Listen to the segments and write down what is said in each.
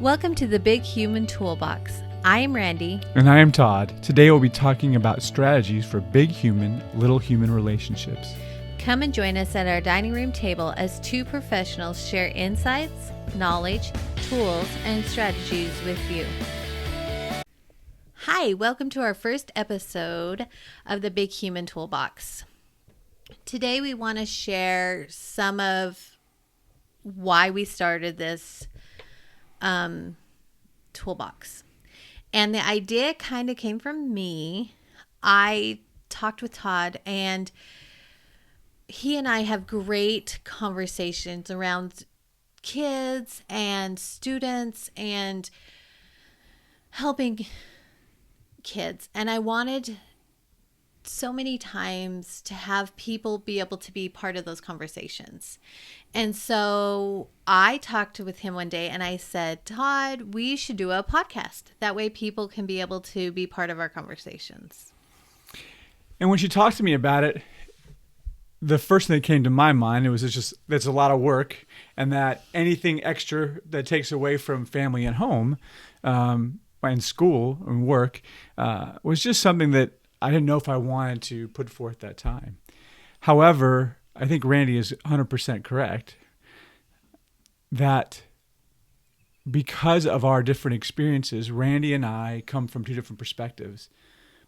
Welcome to the Big Human Toolbox. I am Randi. And I am Todd. Today we'll be talking about strategies for big human, little human relationships. Come and join us at our dining room table as two professionals share insights, knowledge, tools, and strategies with you. Hi, welcome to our first episode of the Big Human Toolbox. Today we want to share some of why we started this toolbox. And the idea kind of came from me. I talked with Todd, and he and I have great conversations around kids and students and helping kids. And I wanted so many times to have people be able to be part of those conversations. And so I talked with him one day and I said, Todd, we should do a podcast. That way people can be able to be part of our conversations. And when she talked to me about it, the first thing that came to my mind, it was just that's a lot of work, and that anything extra that takes away from family and home and school and work was just something that I didn't know if I wanted to put forth that time. However, I think Randi is 100% correct that because of our different experiences, Randi and I come from two different perspectives.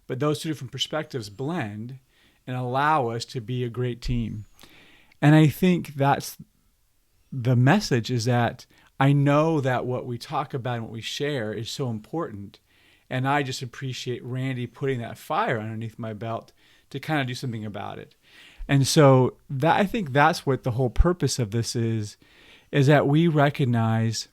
But those two different perspectives blend and allow us to be a great team. And I think that's the message, is that I know that what we talk about and what we share is so important. And I just appreciate Randi putting that fire underneath my belt to kind of do something about it. And so that, I think that's what the whole purpose of this is that we recognize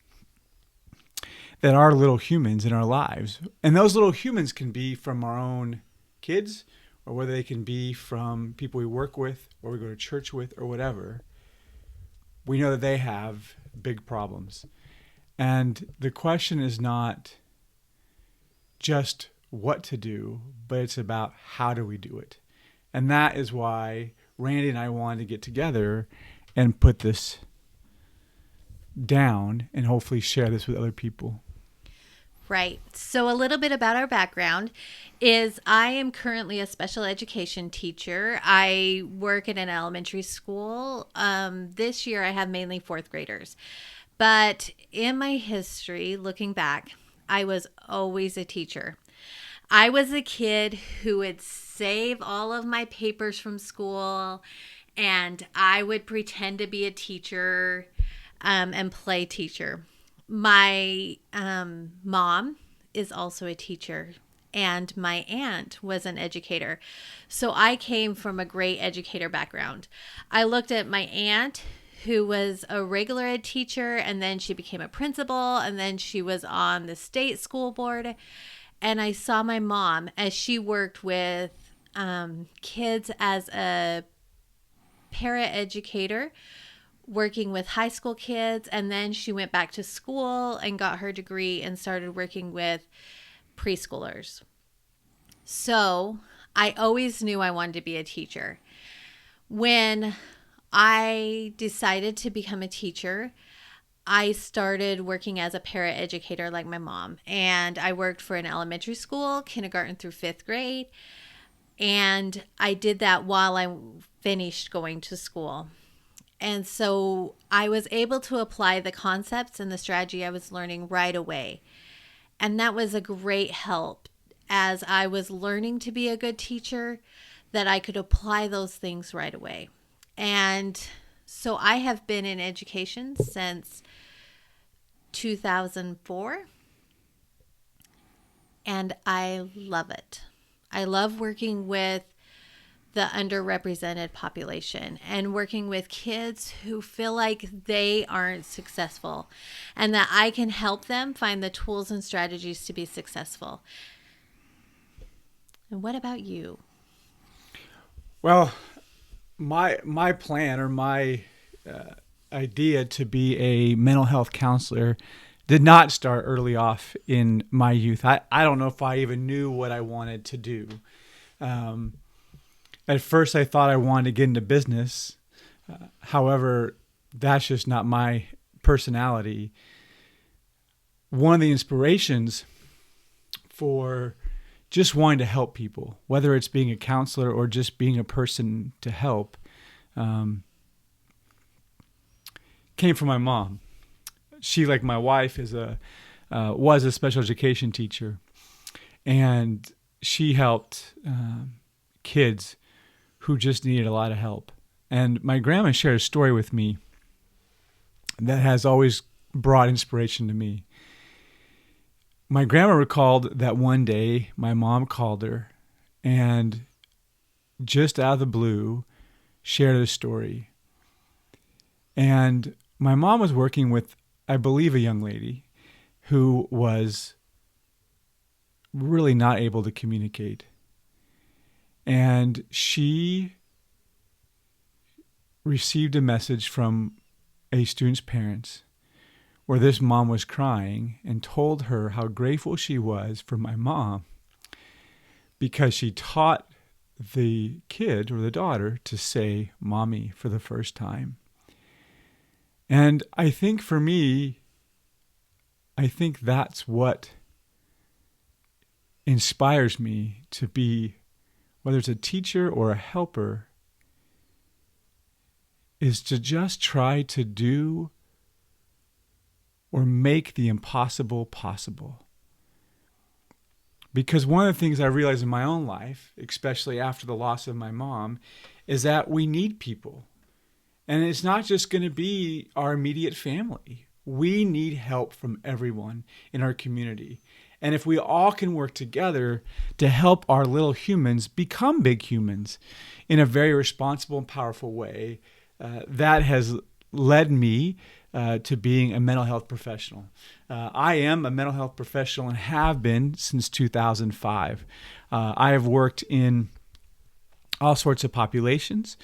that our little humans in our lives, and those little humans can be from our own kids, or whether they can be from people we work with or we go to church with or whatever, we know that they have big problems. And the question is not just what to do, but it's about how do we do it. And that is why Randi and I wanted to get together and put this down and hopefully share this with other people. Right. So a little bit about our background is I am currently a special education teacher. I work at an elementary school. This year I have mainly fourth graders. But in my history, looking back, I was always a teacher. I was a kid who would save all of my papers from school, and I would pretend to be a teacher and play teacher. My mom is also a teacher, and my aunt was an educator. So I came from a great educator background. I looked at my aunt, who was a regular ed teacher, and then she became a principal, and then she was on the state school board. And I saw my mom as she worked with kids as a paraeducator, working with high school kids, and then she went back to school and got her degree and started working with preschoolers. So I always knew I wanted to be a teacher. When I decided to become a teacher, I started working as a paraeducator like my mom, and I worked for an elementary school, kindergarten through fifth grade, and I did that while I finished going to school. And so I was able to apply the concepts and the strategy I was learning right away. And that was a great help as I was learning to be a good teacher, that I could apply those things right away. And so I have been in education since 2004, and I love it. I love working with the underrepresented population and working with kids who feel like they aren't successful, and that I can help them find the tools and strategies to be successful. And what about you? Well, my plan, or my idea to be a mental health counselor, did not start early off in my youth. I don't know if I even knew what I wanted to do. At first, I thought I wanted to get into business. However, that's just not my personality. one of the inspirations for just wanting to help people, whether it's being a counselor or just being a person to help, came from my mom. She, like my wife, was a special education teacher, and she helped kids who just needed a lot of help. And my grandma shared a story with me that has always brought inspiration to me. My grandma recalled that one day my mom called her and just out of the blue shared a story. And my mom was working with, I believe, a young lady who was really not able to communicate. And she received a message from a student's parents where this mom was crying and told her how grateful she was for my mom because she taught the kid or the daughter to say mommy for the first time. And I think for me, I think that's what inspires me to be, whether it's a teacher or a helper, is to just try to do or make the impossible possible. Because one of the things I realized in my own life, especially after the loss of my mom, is that we need people. And it's not just going to be our immediate family. We need help from everyone in our community. And if we all can work together to help our little humans become big humans in a very responsible and powerful way, that has led me to being a mental health professional. I am a mental health professional and have been since 2005. I have worked in all sorts of populations,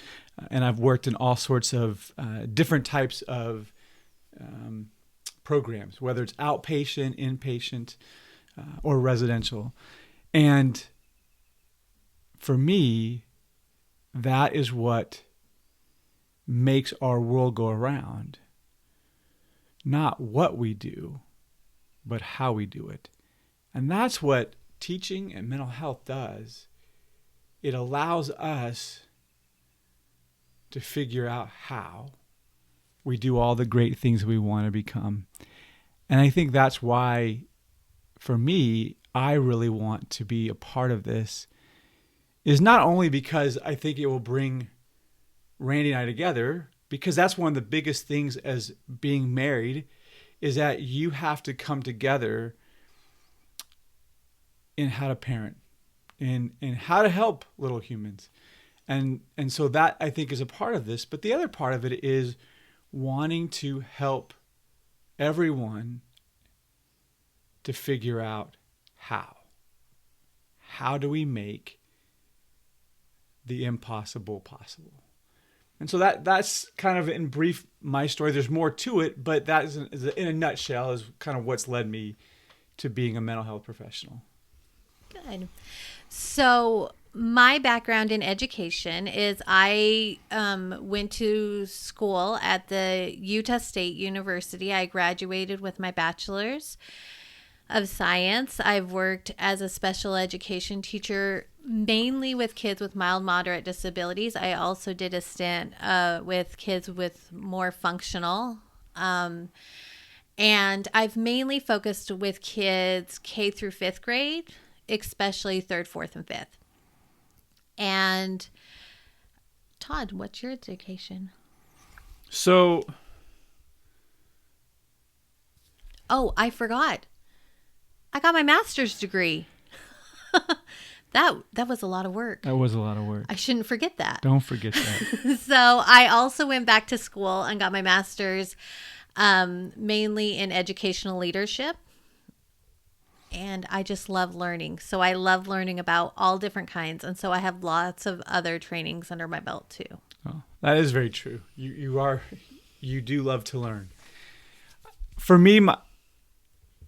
and I've worked in all sorts of different types of programs, whether it's outpatient, inpatient, or residential. And for me, that is what makes our world go around. Not what we do, but how we do it. And that's what teaching and mental health does. It allows us to figure out how we do all the great things we want to become. And I think that's why, for me, I really want to be a part of this, is not only because I think it will bring Randi and I together, because that's one of the biggest things as being married, is that you have to come together in how to parent, in how to help little humans. And so that, I think, is a part of this. But the other part of it is wanting to help everyone to figure out how. How do we make the impossible possible? And so that's kind of in brief my story. There's more to it, but that is in a nutshell is kind of what's led me to being a mental health professional. Good. So my background in education is I went to school at the Utah State University. I graduated with my bachelor's of science. I've worked as a special education teacher mainly with kids with mild, moderate disabilities. I also did a stint with kids with more functional. And I've mainly focused with kids K through 5th grade, especially 3rd, 4th, and 5th. And Todd, what's your education? So, oh, I forgot. I got my master's degree. That was a lot of work. That was a lot of work. I shouldn't forget that. Don't forget that. So I also went back to school and got my master's mainly in educational leadership. And I just love learning. So I love learning about all different kinds. And so I have lots of other trainings under my belt too. Oh, that is very true. You do love to learn. For me,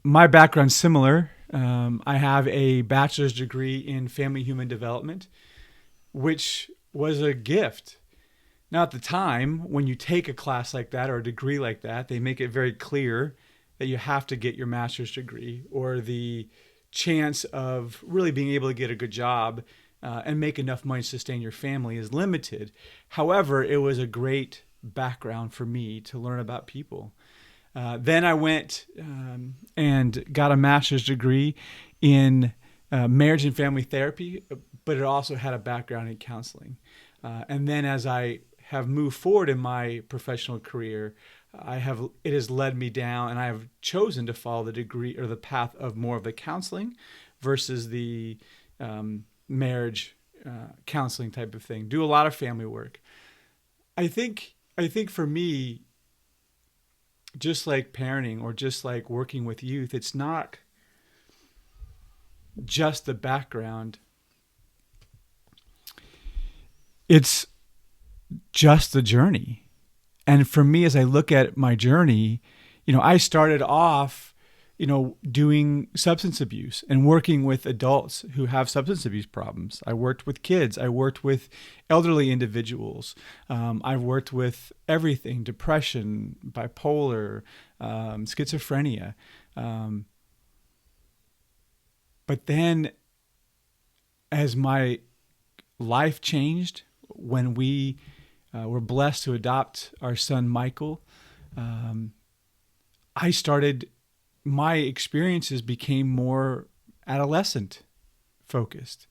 my background's similar. I have a bachelor's degree in family human development, which was a gift. Now, at the time, when you take a class like that or a degree like that, they make it very clear that you have to get your master's degree or the chance of really being able to get a good job and make enough money to sustain your family is limited. However, it was a great background for me to learn about people. Then I went and got a master's degree in marriage and family therapy, but it also had a background in counseling. And then as I have moved forward in my professional career, it has led me down, and I have chosen to follow the degree or the path of more of the counseling versus the marriage counseling type of thing. Do a lot of family work. I think for me, just like parenting or just like working with youth, it's not just the background. It's just the journey. And for me, as I look at my journey, I started off, doing substance abuse and working with adults who have substance abuse problems. I worked with kids. I worked with elderly individuals. I've worked with everything: depression, bipolar, schizophrenia. But then as my life changed, when we were blessed to adopt our son, Michael, my experiences became more adolescent focused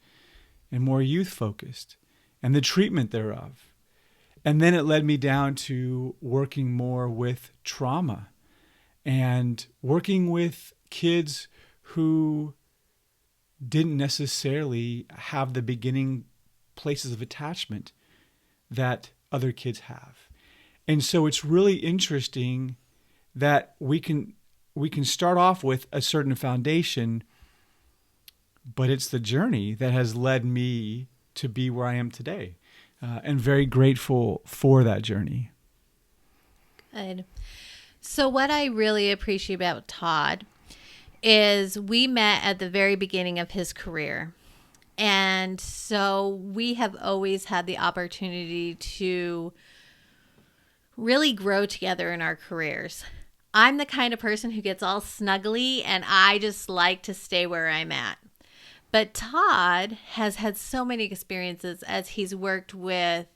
and more youth focused, and the treatment thereof. And then it led me down to working more with trauma and working with kids who didn't necessarily have the beginning places of attachment that other kids have. And so it's really interesting that we can start off with a certain foundation, but it's the journey that has led me to be where I am today, and very grateful for that journey. Good. So what I really appreciate about Todd is we met at the very beginning of his career. And so we have always had the opportunity to really grow together in our careers. I'm the kind of person who gets all snuggly, and I just like to stay where I'm at. But Todd has had so many experiences as he's worked with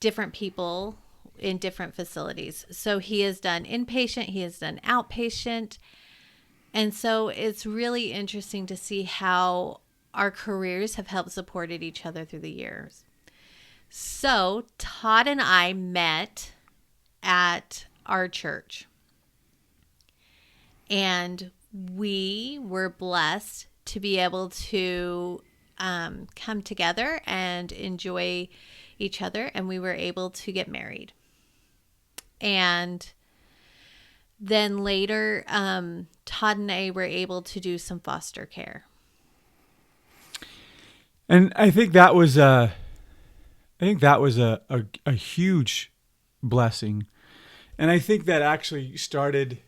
different people in different facilities. So he has done inpatient, he has done outpatient. And so it's really interesting to see how our careers have helped supported each other through the years. So Todd and I met at our church, and we were blessed to be able to come together and enjoy each other, and we were able to get married. And then later, Todd and I were able to do some foster care. And I think that was a huge blessing. And I think that actually started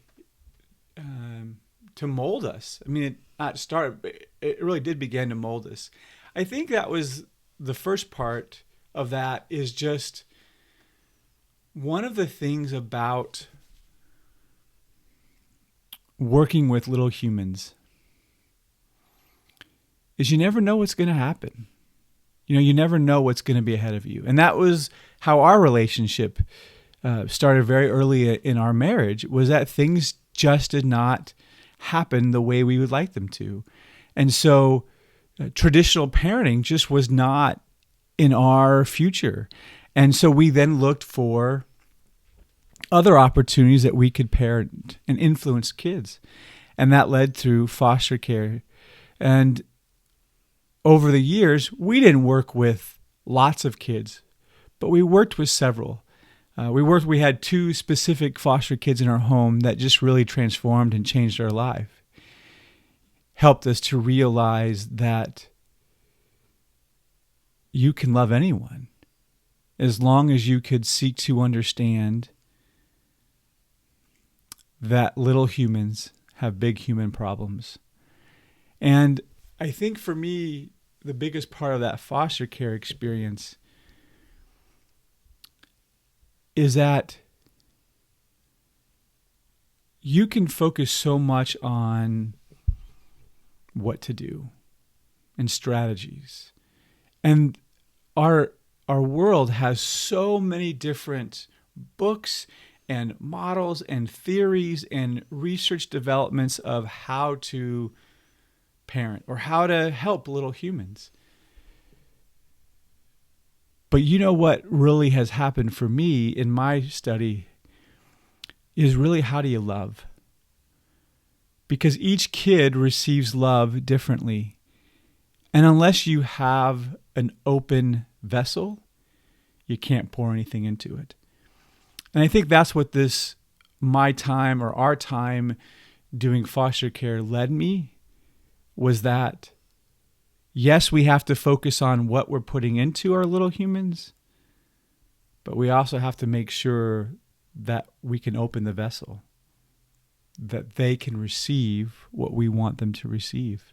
to mold us. I mean, it really did begin to mold us. I think that was the first part of that, is just one of the things about working with little humans is you never know what's going to happen. You never know what's going to be ahead of you. And that was how our relationship started very early in our marriage, was that things just did not happen the way we would like them to. And so traditional parenting just was not in our future. And so we then looked for other opportunities that we could parent and influence kids. And that led through foster care. And over the years, we didn't work with lots of kids, but we worked with several. We had 2 specific foster kids in our home that just really transformed and changed our life. Helped us to realize that you can love anyone as long as you could seek to understand that little humans have big human problems. And I think for me, the biggest part of that foster care experience is that you can focus so much on what to do and strategies. And our world has so many different books and models and theories and research developments of how to parent or how to help little humans. But you know what really has happened for me in my study is really, how do you love? Because each kid receives love differently. And unless you have an open vessel, you can't pour anything into it. And I think that's what my time or our time doing foster care led me, was that, yes, we have to focus on what we're putting into our little humans, but we also have to make sure that we can open the vessel, that they can receive what we want them to receive.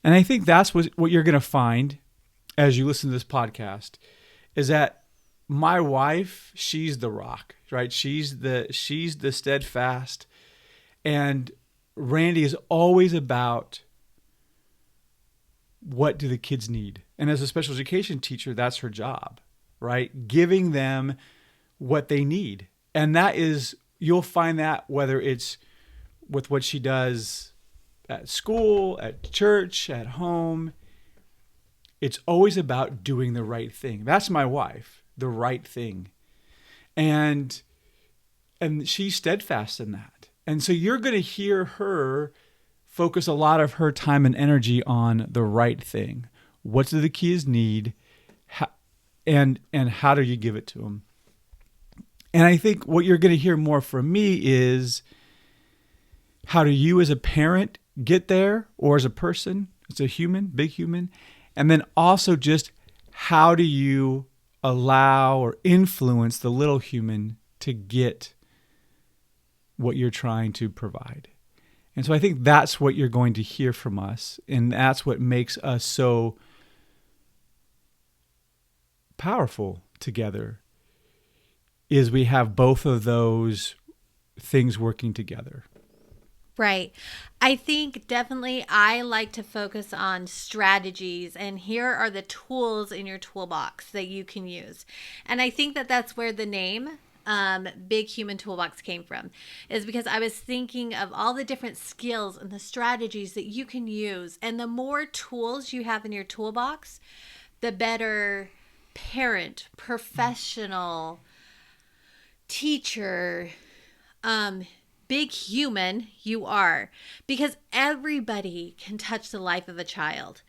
And I think that's what you're going to find as you listen to this podcast, is that my wife, she's the rock, right? She's the steadfast. And Randi is always about, what do the kids need? And as a special education teacher, that's her job, right? Giving them what they need. And that is, you'll find that whether it's with what she does at school, at church, at home, it's always about doing the right thing. That's my wife, the right thing. And she's steadfast in that. And so you're going to hear her focus a lot of her time and energy on the right thing. What do the kids need? And how do you give it to them? And I think what you're going to hear more from me is, how do you as a parent get there, or as a person, as a human, big human? And then also just, how do you allow or influence the little human to get what you're trying to provide? And so I think that's what you're going to hear from us. And that's what makes us so powerful together, is we have both of those things working together. Right. I think definitely I like to focus on strategies, and here are the tools in your toolbox that you can use. And I think that that's where the name Big Human Toolbox came from, is because I was thinking of all the different skills and the strategies that you can use. And the more tools you have in your toolbox, the better parent, professional, teacher, big human you are, because everybody can touch the life of a child.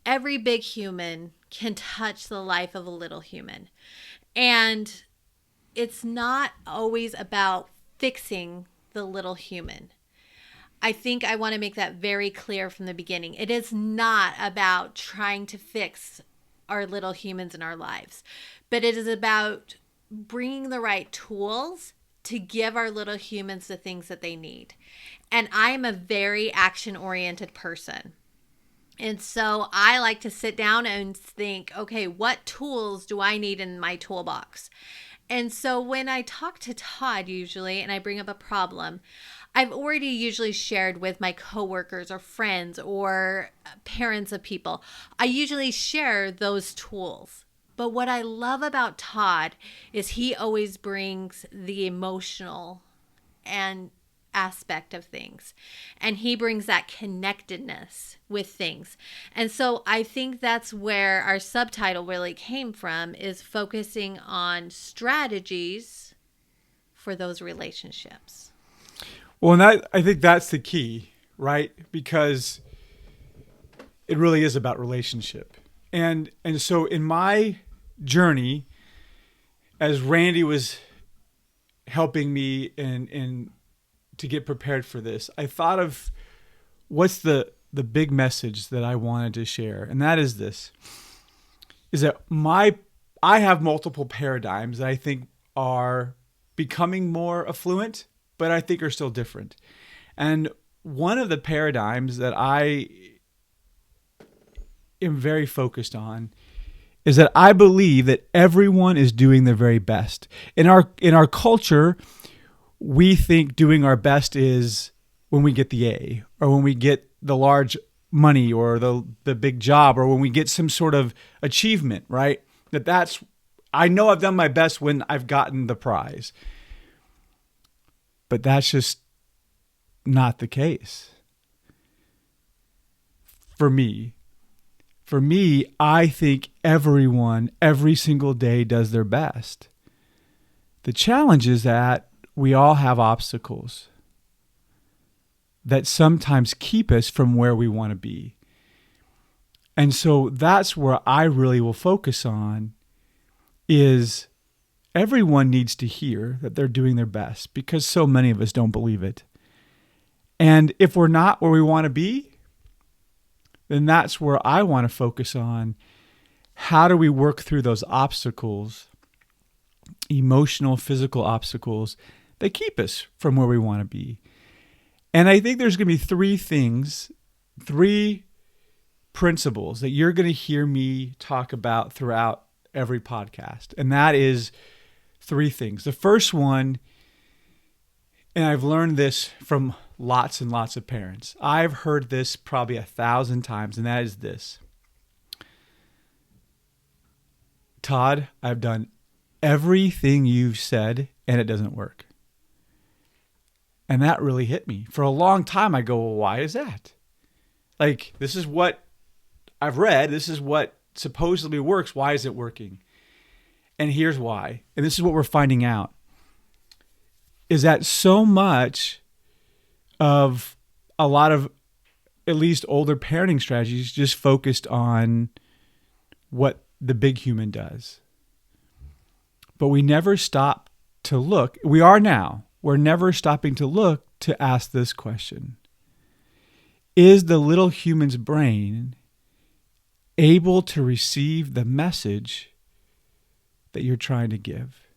Every big human can touch the life of a little human. And it's not always about fixing the little human. I think I want to make that very clear from the beginning. It is not about trying to fix our little humans in our lives, but it is about bringing the right tools to give our little humans the things that they need. And I am a very action-oriented person. And so I like to sit down and think, okay, what tools do I need in my toolbox? And so when I talk to Todd usually, and I bring up a problem, I've already usually shared with my coworkers or friends or parents of people. I usually share those tools. But what I love about Todd is he always brings the emotional and aspect of things, and he brings that connectedness with things. And so I think that's where our subtitle really came from, is focusing on strategies for those relationships. Well, and I think that's the key, right? Because it really is about relationship. And so in my journey, as Randi was helping me in to get prepared for this, I thought of what's the big message that I wanted to share. And that is this, is that I have multiple paradigms that I think are becoming more affluent, but I think are still different. And one of the paradigms that I am very focused on is that I believe that everyone is doing their very best. In our culture, we think doing our best is when we get the A, or when we get the large money, or the big job, or when we get some sort of achievement, right? I know I've done my best when I've gotten the prize. But that's just not the case. For me, I think everyone, every single day, does their best. The challenge is that we all have obstacles that sometimes keep us from where we want to be. And so that's where I really will focus on, is everyone needs to hear that they're doing their best, because so many of us don't believe it. And if we're not where we want to be, then that's where I want to focus on, how do we work through those obstacles, emotional, physical obstacles that keep us from where we want to be. And I think there's going to be three principles that you're going to hear me talk about throughout every podcast. And that is three things. The first one, and I've learned this from lots and lots of parents. I've heard this probably 1,000 times, and that is this. Todd, I've done everything you've said, and it doesn't work. And that really hit me. For a long time, I go, well, why is that? Like, this is what I've read. This is what supposedly works. Why is it working? And here's why. And this is what we're finding out. Is that so much of a lot of, at least older parenting strategies, just focused on what the big human does. But we never stop to look. We are now. We're never stopping to look to ask this question. Is the little human's brain able to receive the message that you're trying to give?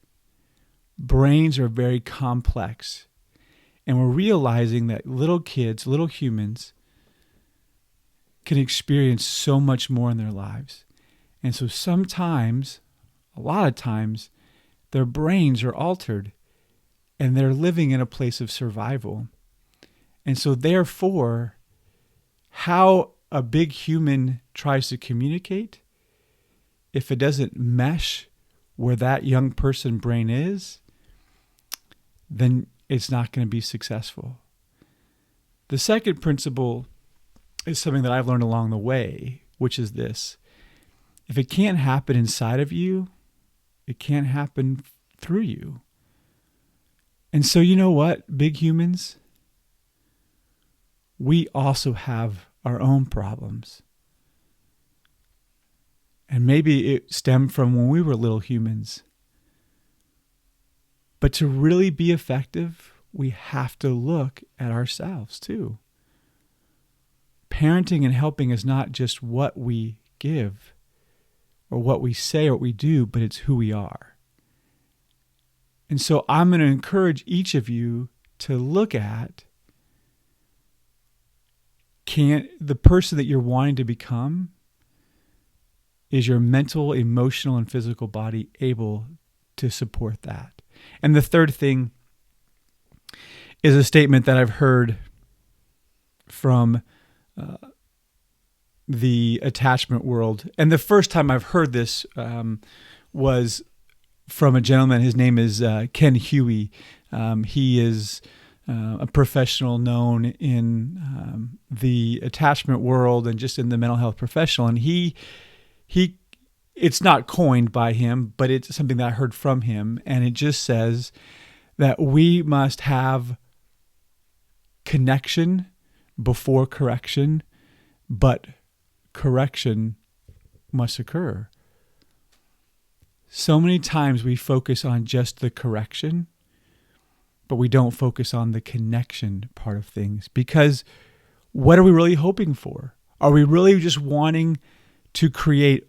Brains are very complex. And we're realizing that little kids, little humans, can experience so much more in their lives. And so sometimes, a lot of times, their brains are altered and they're living in a place of survival. And so therefore, how a big human tries to communicate, if it doesn't mesh where that young person brain is, then it's not going to be successful. The second principle is something that I've learned along the way, which is this. If it can't happen inside of you, it can't happen through you. And so you know what, big humans? We also have our own problems. And maybe it stemmed from when we were little humans. But to really be effective, we have to look at ourselves too. Parenting and helping is not just what we give or what we say or what we do, but it's who we are. And so I'm going to encourage each of you to look at, can the person that you're wanting to become, is your mental, emotional, and physical body able to support that? And the third thing is a statement that I've heard from the attachment world. And the first time I've heard this was from a gentleman. His name is Ken Huey. He is a professional known in the attachment world and just in the mental health professional. And he it's not coined by him, but it's something that I heard from him. And it just says that we must have connection before correction, but correction must occur. So many times we focus on just the correction, but we don't focus on the connection part of things. Because what are we really hoping for? Are we really just wanting to create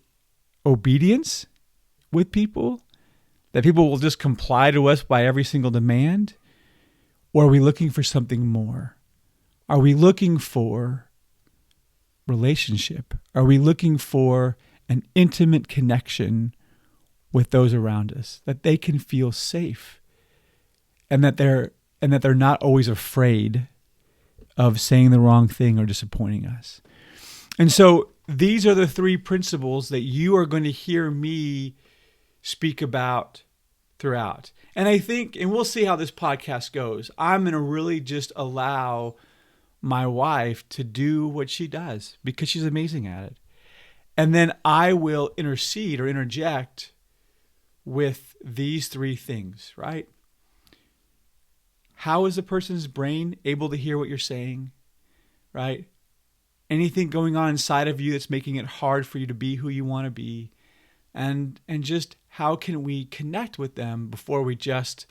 obedience with people? That people will just comply to us by every single demand? Or are we looking for something more? Are we looking for relationship? Are we looking for an intimate connection with those around us, that they can feel safe and that they're and that they're not always afraid of saying the wrong thing or disappointing us. And so these are the three principles that you are going to hear me speak about throughout. And I think, and we'll see how this podcast goes, I'm going to really just allow my wife to do what she does because she's amazing at it. And then I will intercede or interject with these three things, right? How is a person's brain able to hear what you're saying, right? Anything going on inside of you that's making it hard for you to be who you want to be? And just how can we connect with them before we just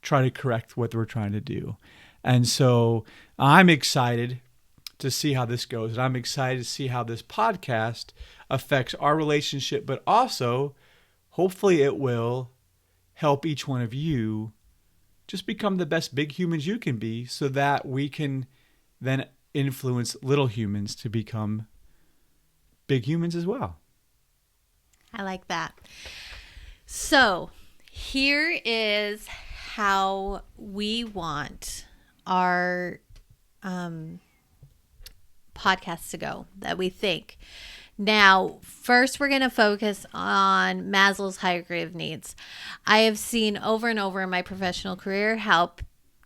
try to correct what we're trying to do? And so I'm excited to see how this goes. And I'm excited to see how this podcast affects our relationship, but also hopefully it will help each one of you just become the best big humans you can be so that we can then influence little humans to become big humans as well. I like that. So here is how we want our podcasts to go, that we think. Now, first, we're going to focus on Maslow's hierarchy of needs. I have seen over and over in my professional career how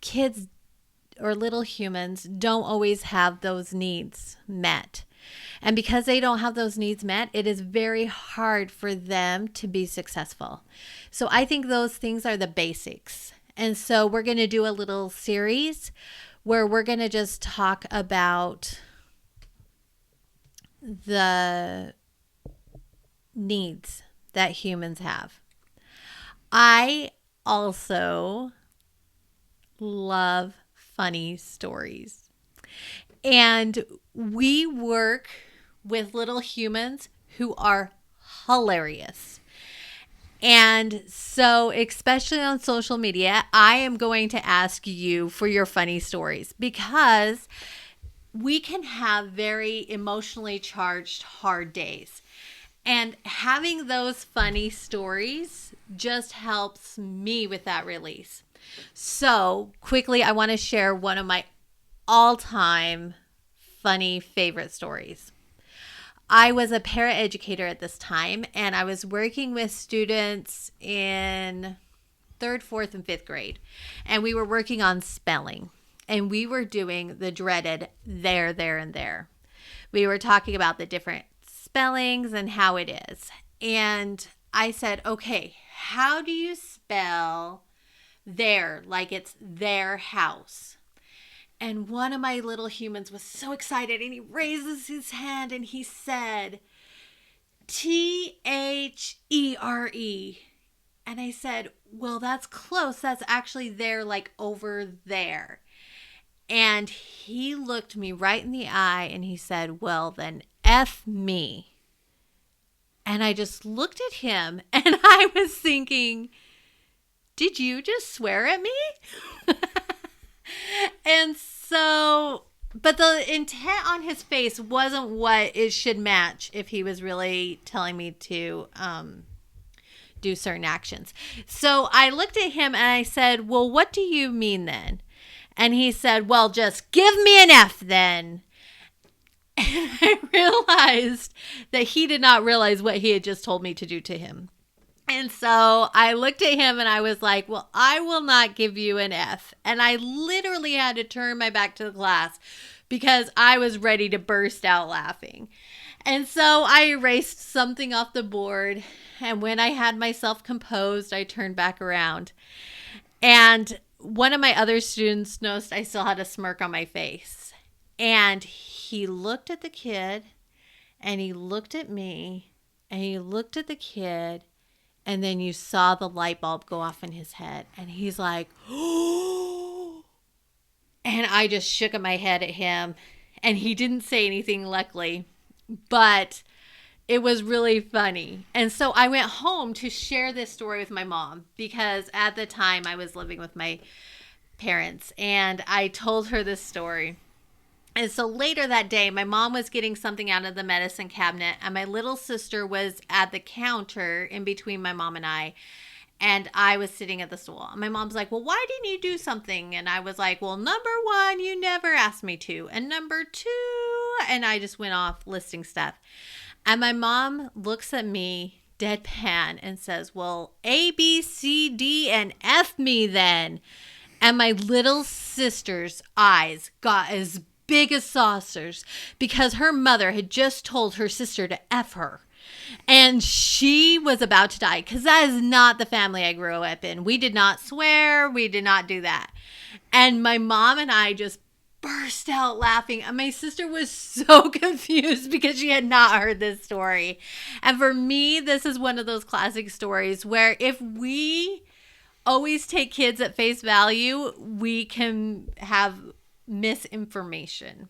kids or little humans don't always have those needs met. And because they don't have those needs met, it is very hard for them to be successful. So I think those things are the basics. And so we're going to do a little series where we're going to just talk about the needs that humans have. I also love funny stories. And we work with little humans who are hilarious. And so, especially on social media, I am going to ask you for your funny stories because we can have very emotionally charged, hard days. And having those funny stories just helps me with that release. So, quickly, I want to share one of my all-time funny favorite stories. I was a paraeducator at this time, and I was working with students in 3rd, 4th, and 5th grade. And we were working on spelling. And we were doing the dreaded there, and there. We were talking about the different spellings and how it is. And I said, okay, how do you spell there like it's their house? And one of my little humans was so excited, and he raises his hand and he said, T-H-E-R-E. And I said, well, that's close. That's actually there, like over there. And he looked me right in the eye and he said, well, then F me. And I just looked at him and I was thinking, did you just swear at me? And so, but the intent on his face wasn't what it should match if he was really telling me to do certain actions. So I looked at him and I said, well, what do you mean then? And he said, well, just give me an F then. And I realized that he did not realize what he had just told me to do to him. And so I looked at him and I was like, well, I will not give you an F. And I literally had to turn my back to the class because I was ready to burst out laughing. And so I erased something off the board. And when I had myself composed, I turned back around. And one of my other students noticed I still had a smirk on my face. And he looked at the kid, and he looked at me, and he looked at the kid, and then you saw the light bulb go off in his head. And he's like, oh. And I just shook my head at him, and he didn't say anything, luckily. But it was really funny. And so I went home to share this story with my mom because at the time I was living with my parents, and I told her this story. And so later that day, my mom was getting something out of the medicine cabinet, and my little sister was at the counter in between my mom and I. And I was sitting at the stool. My mom's like, well, why didn't you do something? And I was like, well, number one, you never asked me to. And number two, and I just went off listing stuff. And my mom looks at me deadpan and says, well, A, B, C, D, and F me then. And my little sister's eyes got as big as saucers because her mother had just told her sister to F her. And she was about to die because that is not the family I grew up in. We did not swear. We did not do that. And my mom and I just burst out laughing. And my sister was so confused because she had not heard this story. And for me, this is one of those classic stories where if we always take kids at face value, we can have misinformation.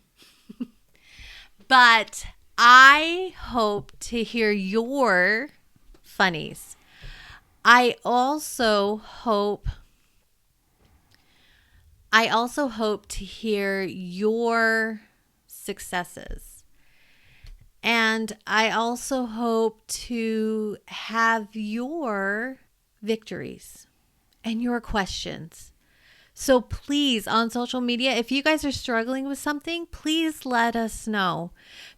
But I hope to hear your funnies. I also hope to hear your successes. And I also hope to have your victories and your questions. So please, on social media, if you guys are struggling with something, please let us know,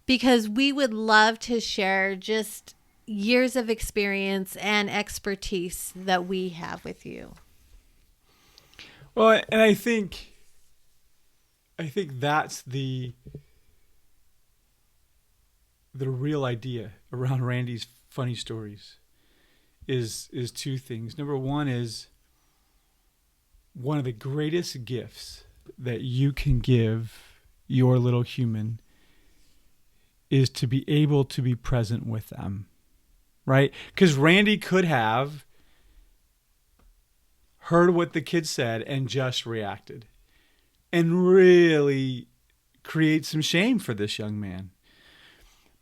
because we would love to share just years of experience and expertise that we have with you. Well, and I think that's the real idea around Randi's funny stories is two things. Number one is, one of the greatest gifts that you can give your little human is to be able to be present with them, right? Because Randi could have heard what the kid said and just reacted and really create some shame for this young man.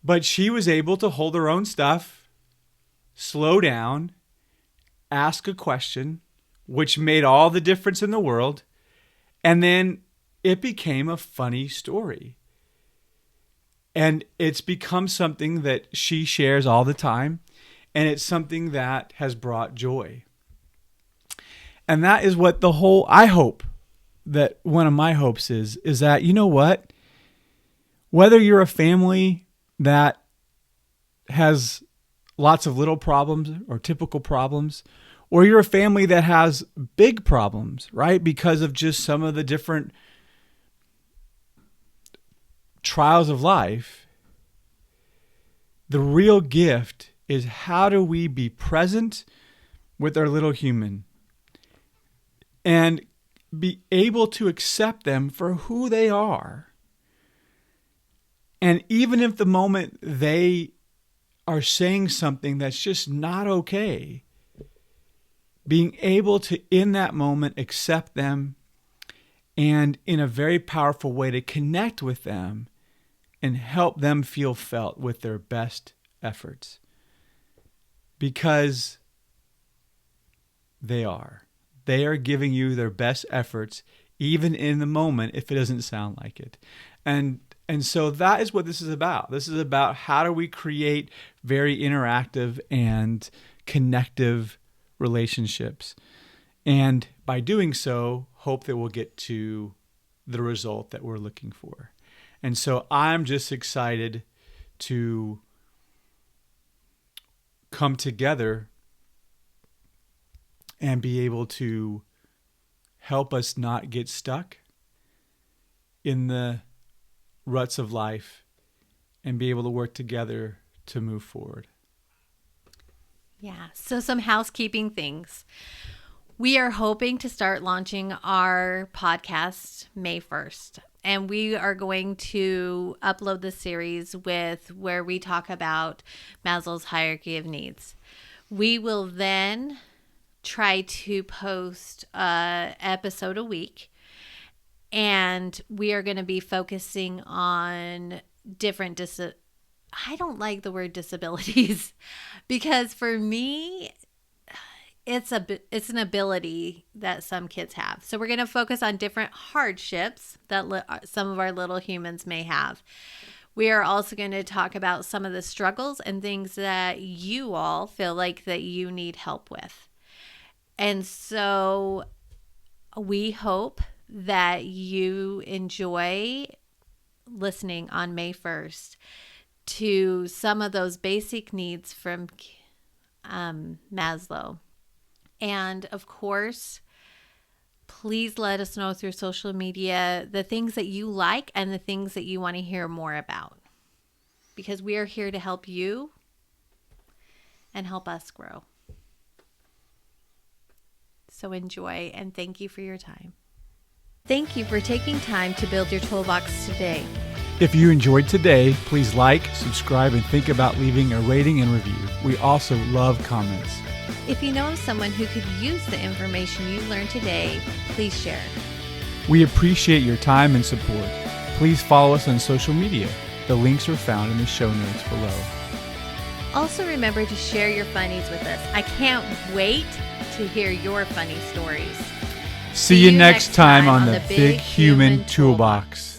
But she was able to hold her own stuff, slow down, ask a question, which made all the difference in the world. And then it became a funny story. And it's become something that she shares all the time. And it's something that has brought joy. And that is what I hope that one of my hopes is that, you know what? Whether you're a family that has lots of little problems or typical problems, or you're a family that has big problems, right? Because of just some of the different trials of life. The real gift is, how do we be present with our little human and be able to accept them for who they are? And even if the moment they are saying something that's just not okay, being able to, in that moment, accept them and in a very powerful way to connect with them and help them feel felt with their best efforts. Because they are. They are giving you their best efforts, even in the moment, if it doesn't sound like it. And so that is what this is about. This is about, how do we create very interactive and connective relationships, and by doing so, hope that we'll get to the result that we're looking for. And so I'm just excited to come together and be able to help us not get stuck in the ruts of life and be able to work together to move forward. Yeah. So some housekeeping things. We are hoping to start launching our podcast May 1st. And we are going to upload the series where we talk about Maslow's Hierarchy of Needs. We will then try to post an episode a week. And we are going to be focusing on different I don't like the word disabilities, because for me, it's an ability that some kids have. So we're going to focus on different hardships that some of our little humans may have. We are also going to talk about some of the struggles and things that you all feel like that you need help with. And so we hope that you enjoy listening on May 1st to some of those basic needs from Maslow. And of course, please let us know through social media the things that you like and the things that you want to hear more about, because we are here to help you and help us grow. So enjoy, and thank you for your time. Thank you for taking time to build your toolbox today. If you enjoyed today, please like, subscribe, and think about leaving a rating and review. We also love comments. If you know of someone who could use the information you learned today, please share. We appreciate your time and support. Please follow us on social media. The links are found in the show notes below. Also remember to share your funnies with us. I can't wait to hear your funny stories. See you next time on the Big Human Toolbox.